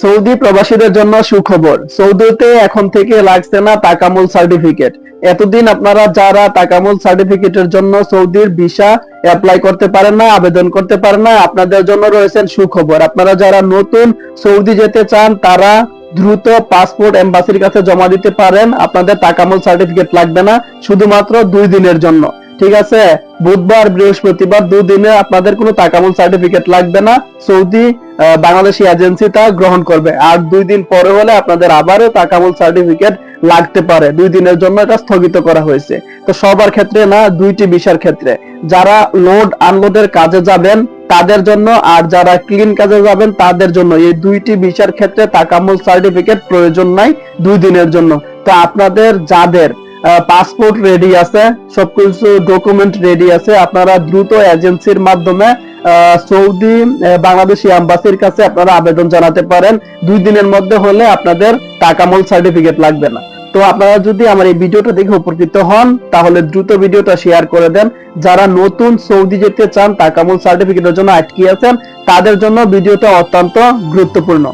Saudi প্রবাসীদের জন্য সুখবর। সৌদিতে এখন থেকে লাগছে না তাকামুল সার্টিফিকেট। এতদিন আপনারা যারা তাকামুল সার্টিফিকেটের জন্য সৌদির ভিসা অ্যাপ্লাই করতে পারেন না, আবেদন করতে পারেন না, আপনাদের জন্য রয়েছেন সুখবর। আপনারা যারা নতুন সৌদি যেতে চান তারা দ্রুত পাসপোর্ট এম্বাসির কাছে জমা দিতে পারেন। আপনাদের তাকামুল সার্টিফিকেট লাগবে না, শুধুমাত্র 2 দিনের জন্য। ঠিক আছে, বুধবার বৃহস্পতিবার 2 দিনে আপনাদের কোনো তাকামুল সার্টিফিকেট লাগবে না। সৌদি বাংলাদেশি এজেন্সি তা গ্রহণ করবে। আর 2 দিন পরে হলে আপনাদের আবারও তাকামুল সার্টিফিকেট লাগতে পারে। 2 দিনের জন্য এটা স্থগিত করা হয়েছে। তো সবার ক্ষেত্রে না, 2টি ভিসার ক্ষেত্রে। যারা লোড আনলোডের কাজে যাবেন তাদের জন্য, আর যারা ক্লিন কাজে যাবেন তাদের জন্য এই 2টি ভিসার ক্ষেত্রে তাকামুল সার্টিফিকেট প্রয়োজন নাই 2 দিনের জন্য। তো আপনাদের যাদের পাসপোর্ট রেডি আছে, সবকিছু ডকুমেন্ট রেডি আছে, আপনারা দ্রুত এজেন্সির মাধ্যমে সৌদি বাংলাদেশি এম্বাসির কাছে আপনারা আবেদন জানাতে পারেন। 2 দিনের মধ্যে হলে আপনাদের তাকামুল সার্টিফিকেট লাগবে না। তো আপনারা যদি আমার এই ভিডিওটা দেখে উপকৃত হন তাহলে দ্রুত ভিডিওটা শেয়ার করে দেন। যারা নতুন সৌদি যেতে চান, তাকামুল সার্টিফিকেটের জন্য আটকে আছেন, তাদের জন্য ভিডিওটা অত্যন্ত গুরুত্বপূর্ণ।